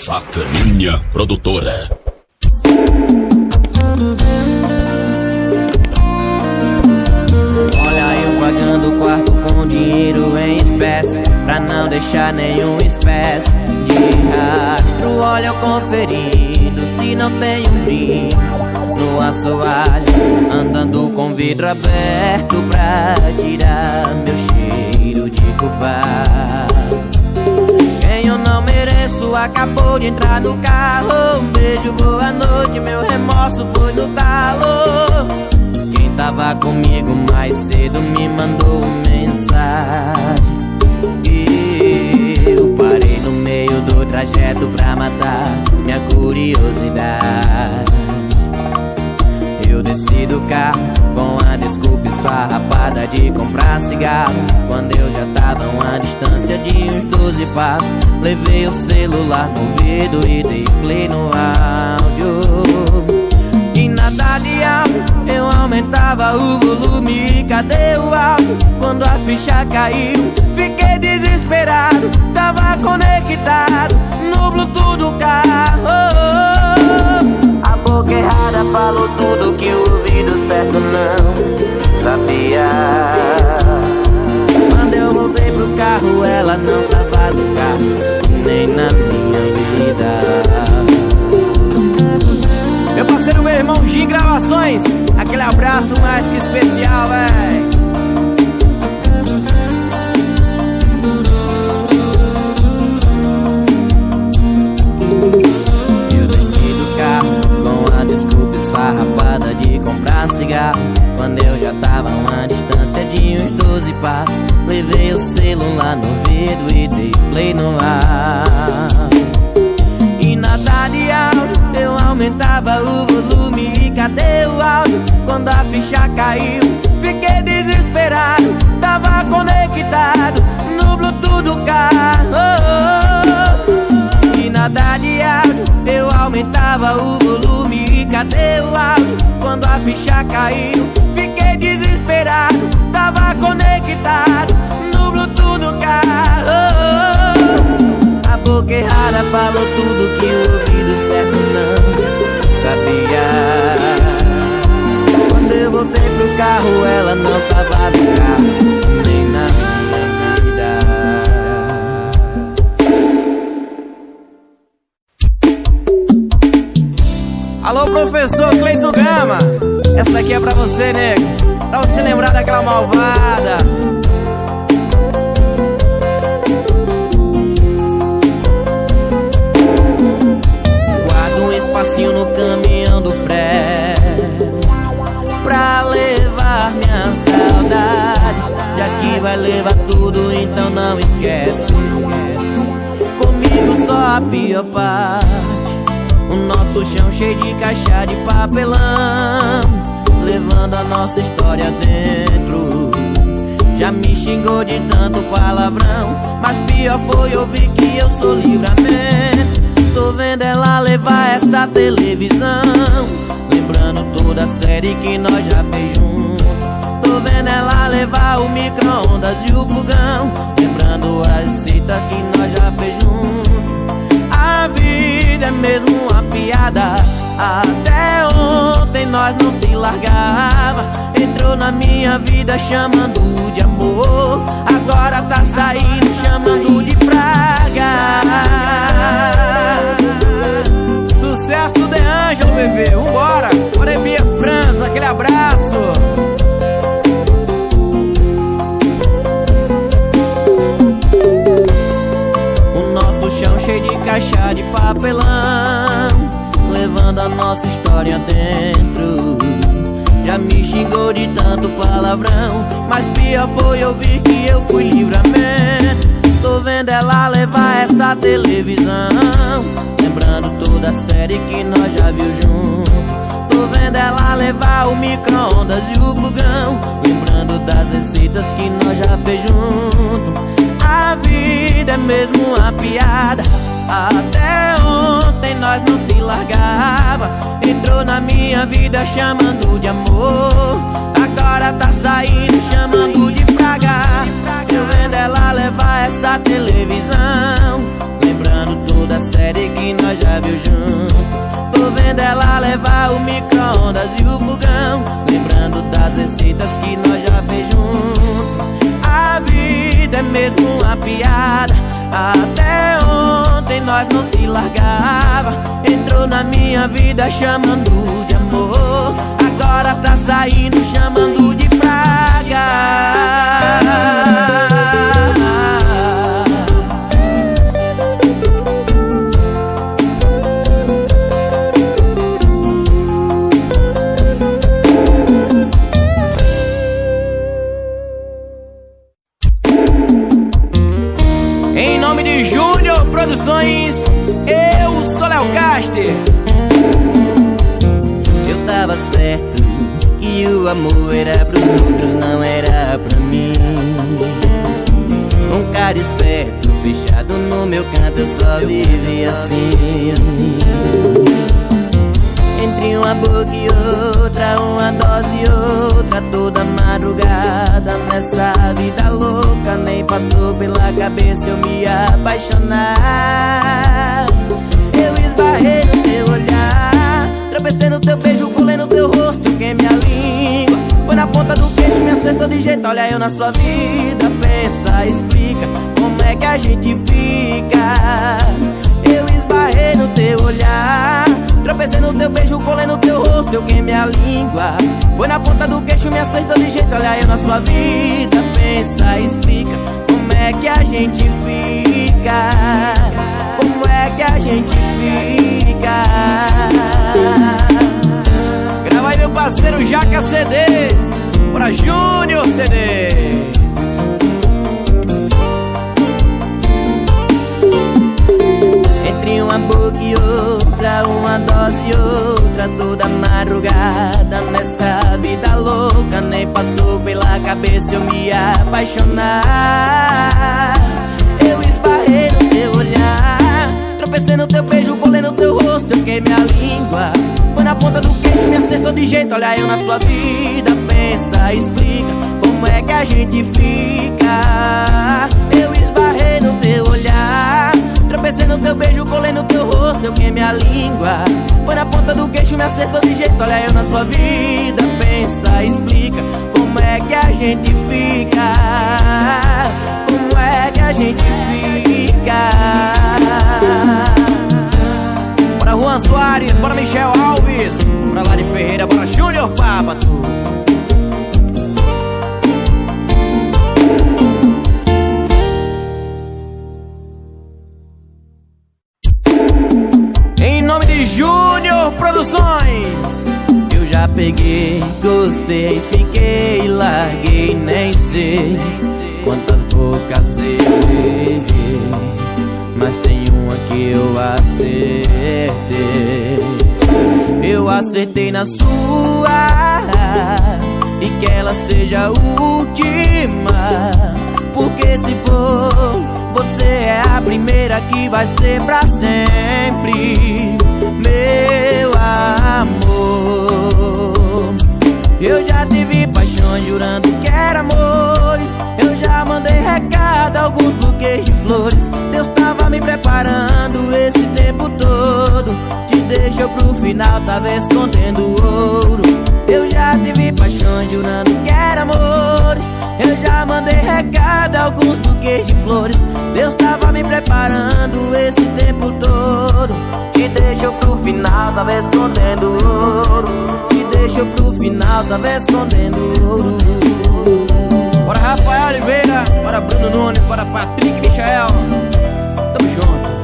Sacaninha Produtora. Olha eu pagando o quarto com dinheiro em espécie, pra não deixar nenhum espécie de rastro. Olha eu conferindo se não tem um brinco no assoalho, andando com vidro aberto pra tirar meu cheiro de culpado. Quem eu não mereço acabou de entrar no carro. Um beijo, boa noite, meu remorso foi no talo. Quem tava comigo mais cedo me mandou mensagem e eu parei no meio do trajeto pra matar minha curiosidade. Eu desci do carro com a desculpa esfarrapada de comprar cigarro, quando eu já tava a uma distância de uns 12 passos. Levei o celular no ouvido e dei play no áudio. E nada de áudio, eu aumentava o volume e cadê o áudio? Quando a ficha caiu, fiquei desesperado. Tava conectado no Bluetooth do carro. A boca errada falou tudo que o ouvido certo não sabia. Quando eu voltei pro carro, ela não tava no carro, nem na minha vida. Meu parceiro, meu irmão Gin Gravações, aquele abraço mais que especial, véi. Eu desci do carro com a desculpa esfarrapada de comprar cigarro, quando eu já tava a uma distância de uns 12 passos. Levei o celular no ouvido e dei play no ar. E nada de áudio, eu aumentava o volume e cadê o áudio? Quando a ficha caiu, fiquei desesperado. Tava conectado no Bluetooth do carro. E nada de áudio, eu aumentava o volume e cadê o áudio? Quando a ficha caiu, fiquei desesperado. Tava conectado no Bluetooth do carro. A boca errada falou tudo que o ouvido certo não sabia. Quando eu voltei pro carro, ela não tava no carro, nem na minha vida. Alô, professor Cleiton Gama, essa daqui é pra você, nego, pra você lembrar daquela malvada. Espacinho no caminhão do Fred pra levar minha saudade, já que vai levar tudo, então não esquece. Comigo só a pior parte, o nosso chão cheio de caixa de papelão, levando a nossa história dentro. Já me xingou de tanto palavrão, mas pior foi ouvir que eu sou livramento. Tô vendo ela levar essa televisão, lembrando toda a série que nós já fez junto. Tô vendo ela levar o micro-ondas e o fogão, lembrando a receita que nós já fez junto. A vida é mesmo uma piada, até ontem nós não se largava. Entrou na minha vida chamando de amor, agora tá saindo chamando de praga. Sucesso do De Angelo, bebê, vambora. Morebia França, aquele abraço. O nosso chão cheio de caixa de papelão, levando a nossa história dentro. Já me xingou de tanto palavrão, mas pior foi ouvir que eu fui livramento. Tô vendo ela levar essa televisão, lembrando toda a série que nós já viu junto. Tô vendo ela levar o micro-ondas e o fogão, lembrando das receitas que nós já fez junto. A vida é mesmo uma piada, até ontem nós não se largava. Entrou na minha vida chamando de amor, agora tá saindo chamando de praga. Tô vendo ela levar essa televisão, lembrando toda a série que nós já viu junto. Tô vendo ela levar o micro-ondas e o fogão, lembrando das receitas que nós já fez junto. A vida é mesmo uma piada, até ontem nós não se largava. Entrou na minha vida chamando de amor, agora tá saindo chamando de praga. Em nome de Júnior Produções, eu sou Léo Caster. Eu tava certo que o amor era pros outros, não era pra mim. Um cara esperto, fechado no meu canto, eu só vivi assim. Entre uma boca e outra, uma dose e outra, toda madrugada nessa vida louca. Nem passou pela cabeça eu me apaixonar. Eu esbarrei no teu olhar, tropecei no teu beijo, colei no teu rosto, queimei a língua. Foi na ponta do queixo, me acertou de jeito, olha eu na sua vida. Pensa, explica, como é que a gente fica. Eu esbarrei no teu olhar, tropecei no teu beijo, colei no teu rosto, eu queimei a língua. Foi na ponta do queixo, me acertou de jeito, olha eu na sua vida. Pensa, explica, como é que a gente fica. Como é que a gente fica. Grava aí meu parceiro Jaca CDs, pra Júnior CDs. Entre uma boca e outra, uma dose e outra, toda madrugada nessa vida louca. Nem passou pela cabeça eu me apaixonar. Eu esbarrei no teu olhar, tropecei no teu beijo, colei no teu rosto, eu queimei a língua. Foi na ponta do queixo, me acertou de jeito, olha eu na sua vida. Pensa, explica, como é que a gente fica. Eu esbarrei no teu olhar, tropecei no teu beijo, colei no teu rosto, eu queimei a língua. Foi na ponta do queixo, me acertou de jeito, olha eu na sua vida. Pensa, explica, como é que a gente fica. Como é que a gente fica. Bora Juan Soares, bora Michel Alves, bora Lari Ferreira, bora Júnior Papato. Em nome de Júnior Produções, eu já peguei, gostei, fiquei, larguei, nem sei quantas bocas eu beijei, mas tem uma que eu acertei. Eu acertei na sua, e que ela seja a última, porque se for, você é a primeira que vai ser pra sempre, meu amor. Eu já tive paixões jurando que era amores, eu já mandei recado, alguns buquês de flores. Deus tava me preparando esse tempo todo, te deixou pro final, tava escondendo ouro. Eu já tive paixões jurando que era amores, eu já mandei recado, alguns buquês de flores. Deus tava me preparando esse tempo todo, te deixou pro final, tava escondendo ouro. Te deixou pro final, tava escondendo ouro. Bora Rafael Oliveira, bora Bruno Nunes, bora Patrick Michael, tamo junto.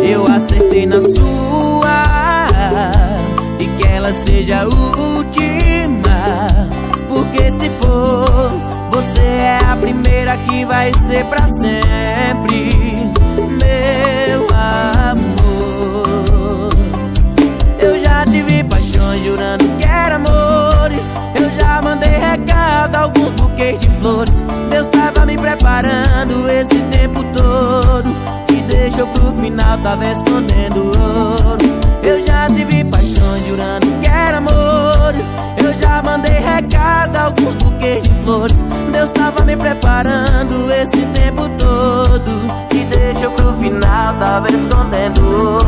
Eu acertei na sua, e que ela seja a última, porque se for, você é a primeira que vai ser pra sempre, meu amor. Eu já tive paixões jurando que era amores, eu já mandei recado, alguns buquês de flores. Deus tava me preparando esse tempo todo, te deixou pro final, tava escondendo ouro. Eu já tive paixões jurando que era amores, eu já mandei recado, amores. Deus tava me preparando esse tempo todo. Te deixou pro final, tava escondendo.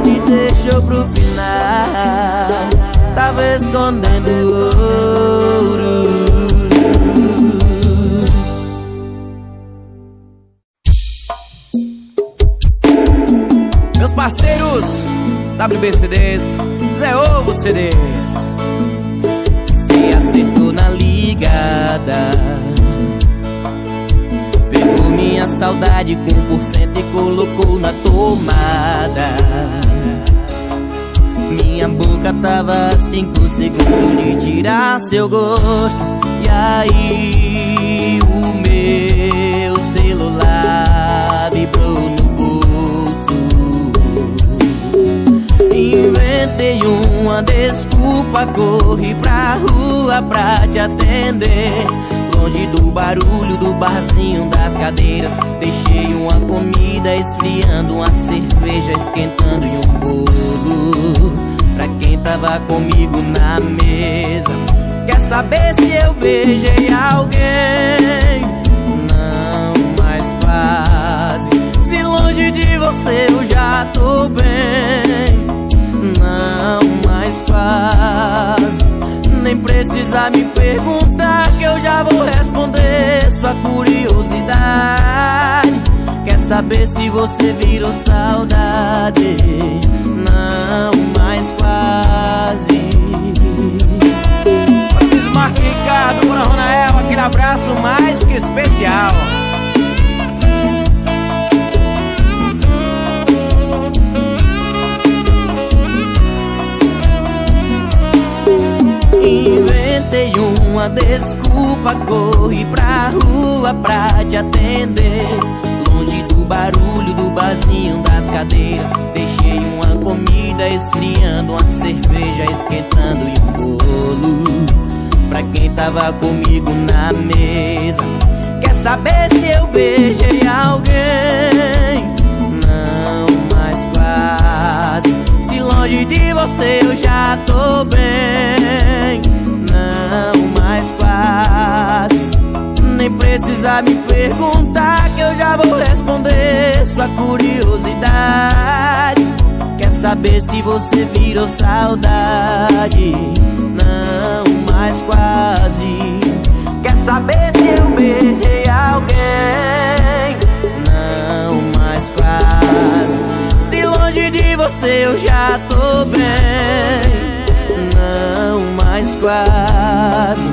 Te deixou pro final, tava escondendo ouro. Meus parceiros WBCDs, Zé Ovo CDs, se acertou na ligada, pegou minha saudade com 1% e colocou na tomada. Minha boca tava a 5 segundos de tirar seu gosto. E aí o meu celular vibrou no bolso. Inventei uma desculpa, corri pra rua pra te atender. Longe do barulho do barzinho das cadeiras, deixei uma comida esfriando, uma cerveja esquentando e um bolo pra quem tava comigo na mesa. Quer saber se eu beijei alguém? Não, mas quase. Se longe de você eu já tô bem. Não, mas quase. Nem precisa me perguntar que eu já vou responder sua curiosidade. Quer saber se você virou saudade? Não, mas quase. Marco Ricardo, Mora Ronael, aquele abraço mais que especial. Inventei uma desculpa, corri pra rua pra te atender. Longe do barulho do barzinho das cadeiras, deixei uma comida esfriando, uma cerveja esquentando e um bolo pra quem tava comigo na mesa. Quer saber se eu beijei alguém? Não, mas quase. Se longe de você eu já tô bem. Não, mas quase. Nem precisa me perguntar que eu já vou responder sua curiosidade. Quer saber se você virou saudade? Não, mas quase. Quer saber se eu beijei alguém? Não, mas quase. Se longe de você eu já tô bem. Não, mas quase.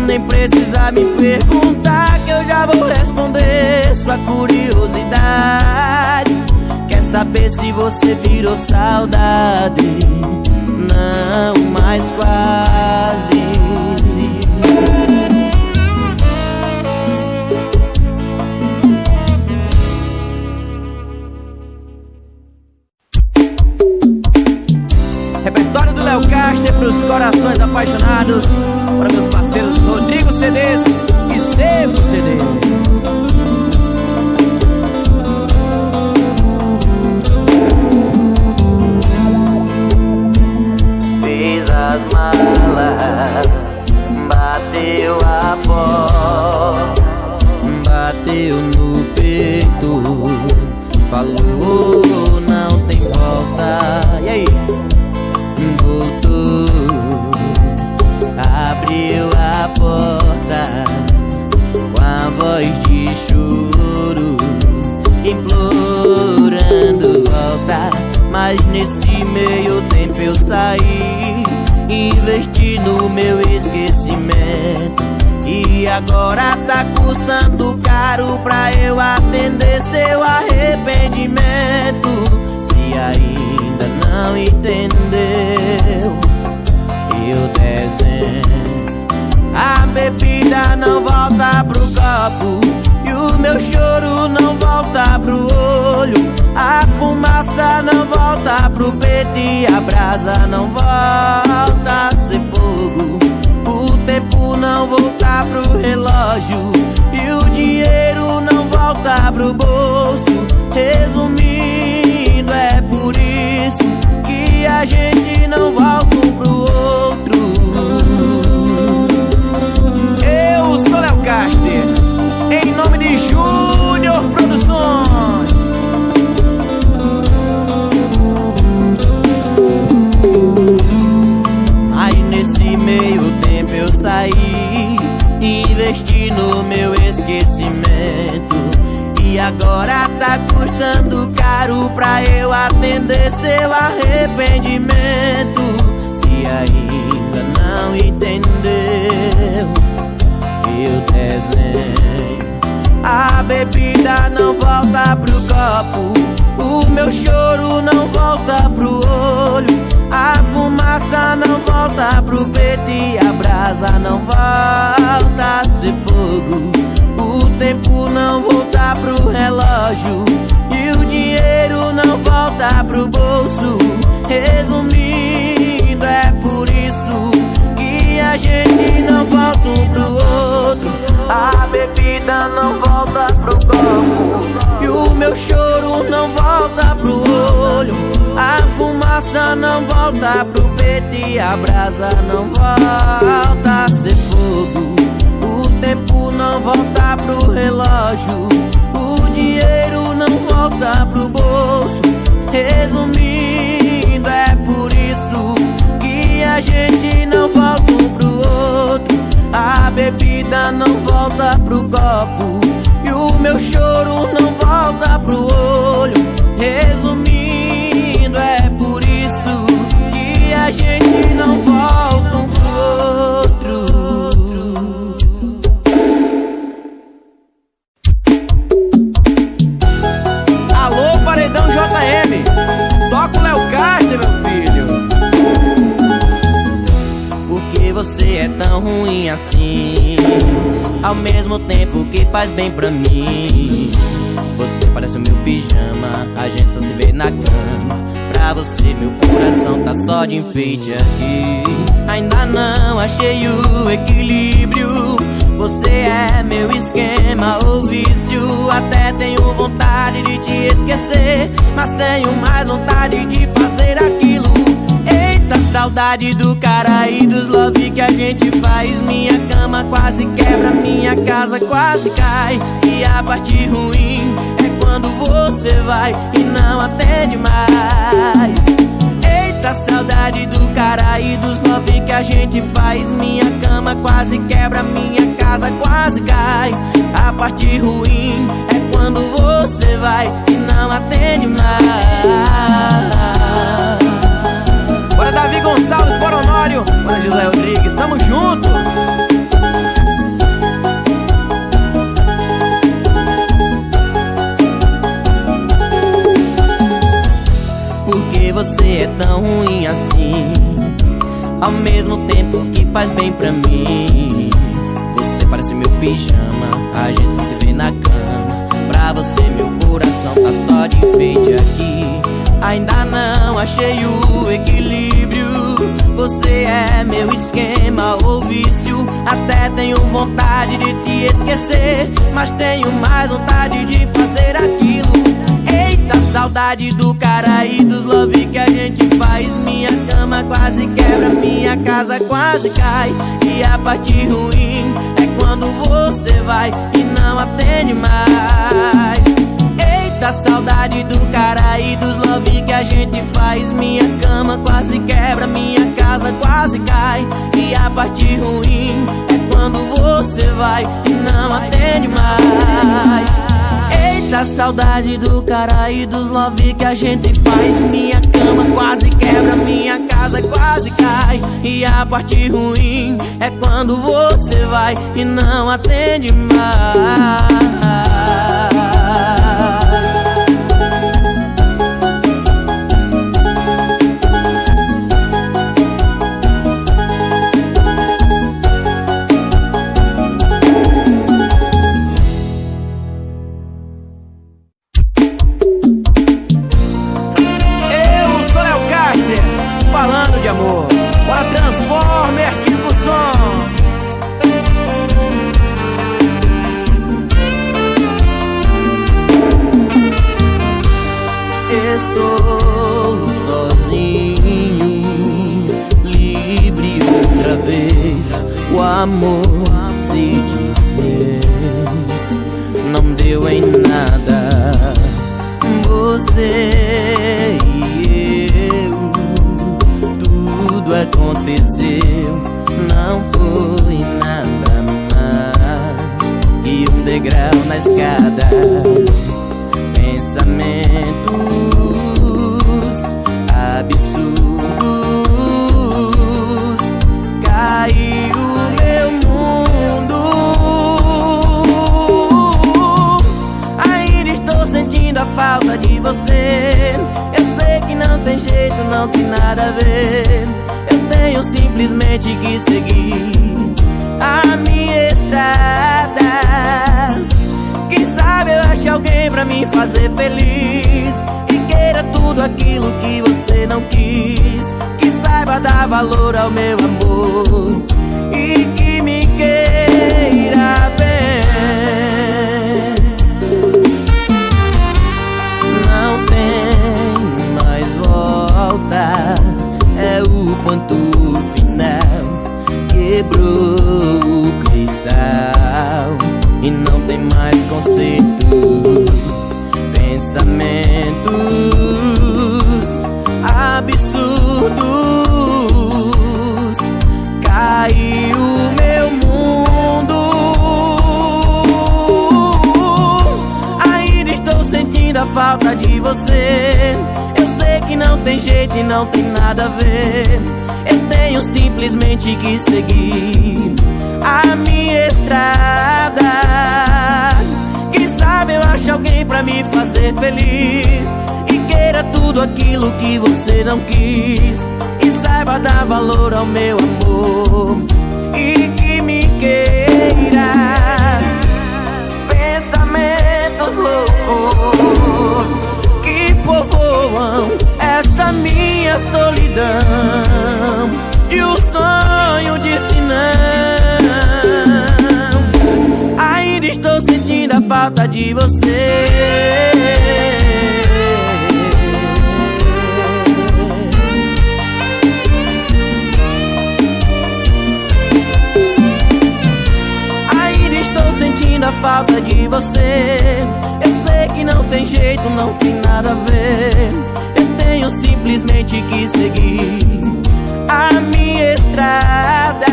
Nem precisa me perguntar que eu já vou responder sua curiosidade. Quer saber se você virou saudade? Não, mas quase. Repertório do Léo Castro pros corações apaixonados, para meus parceiros Rodrigo CDs e Sebo CDs. As malas, bateu a porta, bateu no peito, falou não tem volta. E aí? Voltou, abriu a porta com a voz de choro, implorando volta. Mas nesse meio tempo eu saí, investi no meu esquecimento, e agora tá custando caro pra eu atender seu arrependimento. Se ainda não entendeu, eu desenho. A bebida não volta pro copo e o meu choro não volta pro olho. A fumaça não volta pro peito e a brasa não volta a ser fogo. O tempo não volta pro relógio e o dinheiro não volta pro bolso. Resumindo, é por isso que a gente não volta um pro outro. Eu sou destino, meu esquecimento. E agora tá custando caro pra eu atender seu arrependimento. Se ainda não entendeu, eu desenho. A bebida não volta pro copo, o meu choro não volta pro olho, a fumaça não volta pro peito e a brasa não volta a ser fogo. O tempo não volta pro relógio e o dinheiro não volta pro bolso. Resumindo, é por isso que a gente não volta um pro outro. A bebida não volta pro copo e o meu choro não volta pro olho, a fumaça não volta pro peito e a brasa não volta a ser fogo. O tempo não volta pro relógio, o dinheiro não volta pro bolso. Resumindo, é por isso que a gente não volta um pro outro. A bebida não volta pro copo e o meu choro não volta pro olho. Resumindo, é por isso que a gente não volta um pro outro. Alô, Paredão JM, toca o Léo Castro, meu filho. Por que você é tão ruim assim? Ao mesmo tempo que faz bem pra mim. Você parece o meu pijama, a gente só se vê na cama. Pra você meu coração tá só de enfeite aqui. Ainda não achei o equilíbrio. Você é meu esquema ou vício. Até tenho vontade de te esquecer, mas tenho mais vontade de fazer aquilo. Eita, saudade do cara e dos love que a gente faz. Minha cama quase quebra, minha casa quase cai. E a parte ruim é quando você vai e não atende mais. Eita, saudade do cara e dos love que a gente faz. Minha cama quase quebra, minha casa quase cai. A parte ruim é quando você vai e não atende mais. Bora Davi Gonçalves, bora Honório, bora José Rodrigues, tamo junto! Por que você é tão ruim assim? Ao mesmo tempo que faz bem pra mim. Você parece meu pijama, a gente só se vê na cama. Pra você meu coração tá só de enfeite aqui. Ainda não achei o equilíbrio. Você é meu esquema ou vício. Até tenho vontade de te esquecer, mas tenho mais vontade de fazer aquilo. Eita, saudade do cara e dos love que a gente faz. Minha cama quase quebra, minha casa quase cai. E a parte ruim é quando você vai e não atende mais. Eita, saudade do cara e dos love que a gente faz. Minha cama quase quebra, minha casa quase cai. E a parte ruim é quando você vai e não atende mais. Eita, saudade do cara e dos love que a gente faz. Minha cama quase quebra, minha casa quase cai. E a parte ruim é quando você vai e não atende mais. Falando de amor, bora Transformer aqui pro som. Estou sozinho, livre outra vez. O amor se desfez, não deu em nada. Você e eu, tudo aconteceu, não foi nada mais. degrau na escada. Pensamentos absurdos, caiu meu mundo. Ainda estou sentindo a falta de você. Eu sei que não tem jeito, não tem nada a ver. Eu tenho simplesmente que seguir a minha estrada. Quem sabe eu ache alguém pra me fazer feliz, que queira tudo aquilo que você não quis, que saiba dar valor ao meu amor e que me queira bem. Não tem mais volta, é o ponto final. Quebrou o cristal e não tem mais conserto. Pensamentos absurdos, caiu meu mundo. Ainda estou sentindo a falta de você. Eu sei que não tem jeito e não tem nada a ver. Eu tenho simplesmente que seguir a minha estrada. Quem sabe eu acho alguém pra me fazer feliz, e queira tudo aquilo que você não quis, e saiba dar valor ao meu amor e que me queira. Pensamentos loucos que povoam essa minha solidão, e o sonho disse não. Ainda estou sentindo a falta de você. Ainda estou sentindo a falta de você. Eu sei que não tem jeito, não tem nada a ver. Eu tenho simplesmente que seguir a minha estrada.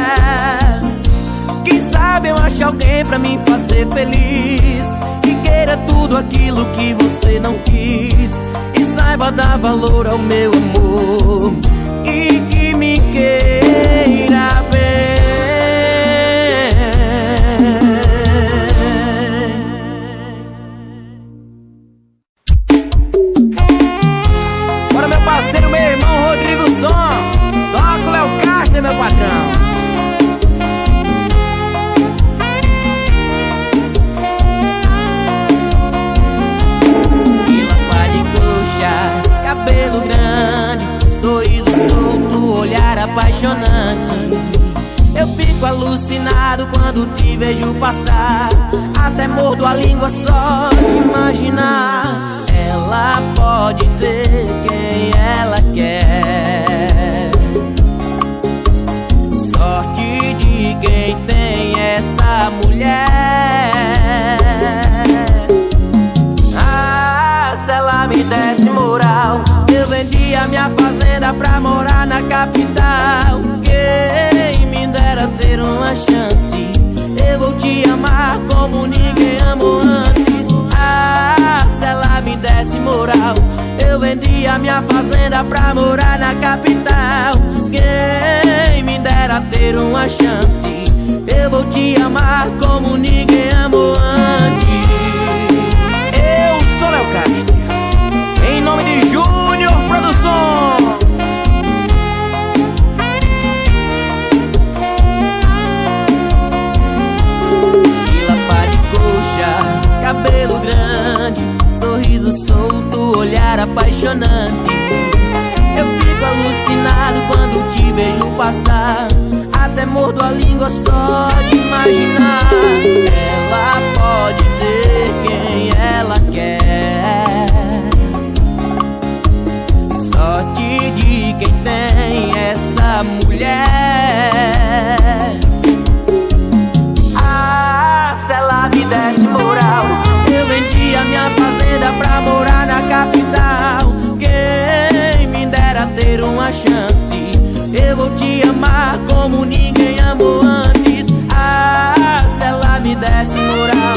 Quem sabe eu acho alguém pra me fazer feliz, que queira tudo aquilo que você não quis, e saiba dar valor ao meu amor e que me queira bem. Bora, meu parceiro, meu irmão Rodrigo Som. Toca o Léo Castro, meu patrão. Cabelo grande, sorriso solto, olhar apaixonante. Eu fico alucinado quando te vejo passar, até mordo a língua só de imaginar. Ela pode ter quem ela quer, sorte de quem tem essa mulher. Ah, se ela me desse moral, eu vendia minha fazenda pra morar na capital. Quem me dera ter uma chance, eu vou te amar como ninguém amou antes. Ah, se ela me desse moral, eu vendia minha fazenda pra morar na capital. Quem me dera ter uma chance, eu vou te amar como ninguém amou antes. Eu sou Léo Castro, em nome de Júnior Produção. Lapa de coxa, cabelo grande, sorriso solto, olhar apaixonante. Eu fico alucinado quando te vejo passar, até mordo a língua só de imaginar. Ela pode ter quem ela quer, sorte de quem tem essa mulher. Ah, se ela me desse moral, eu vendia minha fazenda pra morar na capital. Quem me dera ter uma chance, eu vou te amar como ninguém amou antes. Ah, se ela me desse moral,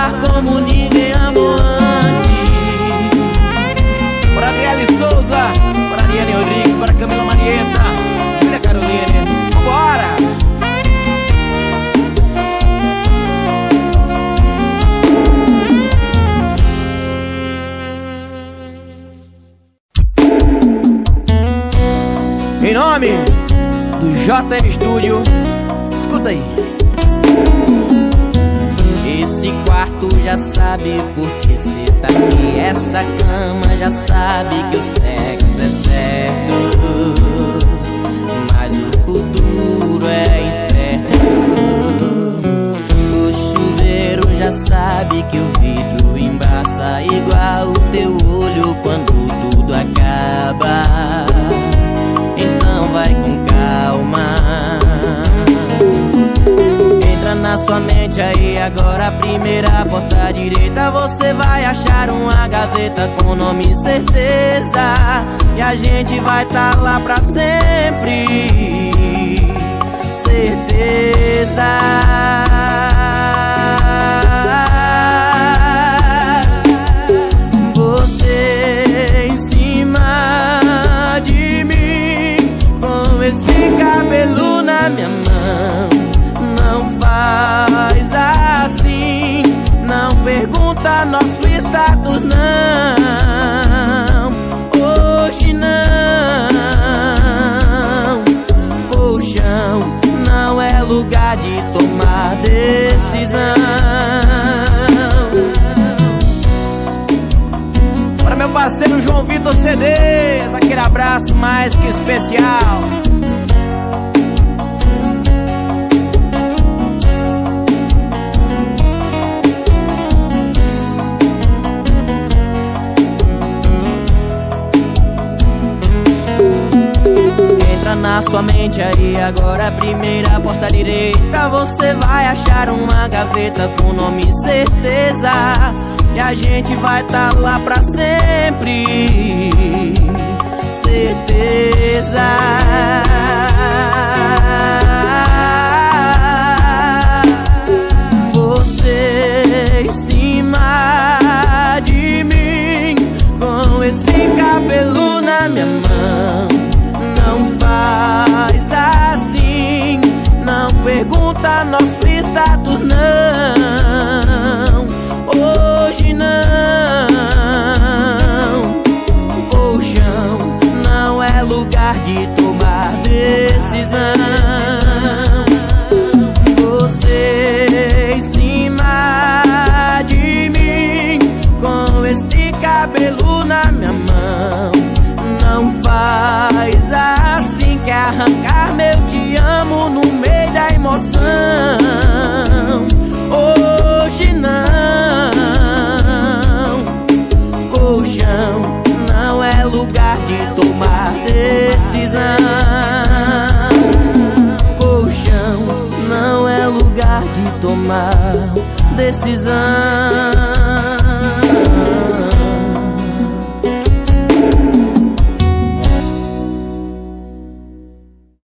amar como ninguém amou antes. Para Adriele Souza, para Ariane Rodrigues, para Camila Marieta, Júlia Caroline, vambora! Em nome do JM Studio, escuta aí. Esse quarto já sabe por que cê tá aqui. Essa cama já sabe que o sexo é certo, mas o futuro é incerto. O chuveiro já sabe que o vidro embaça igual o teu olho quando tudo acaba. Então vai com calma. Entra na sua mente aí agora, a primeira porta à direita. Você vai achar uma gaveta com nome e certeza, e a gente vai tá lá pra sempre. Certeza. Você em cima de mim, com esse cabelo na minha mão. Não faz assim, não pergunta nosso status, não. Hoje não. Colchão não é lugar de tomar decisão. Para meu parceiro João Vitor CDs, aquele abraço mais que especial. Na sua mente aí agora, a primeira porta à direita. Você vai achar uma gaveta com nome e certeza, e a gente vai tá lá pra sempre. Certeza. Você em cima de mim, com esse cabelo na minha mão. Não faz assim, não pergunta nosso status, não. Hoje não. Colchão não é lugar de tomar decisão. Você em cima de mim, com esse cabelo na minha mão. Não faz assim, quer arrancar meu te amo no meio da emoção. Hoje não. Colchão não é lugar de tomar decisão. Colchão não é lugar de tomar decisão.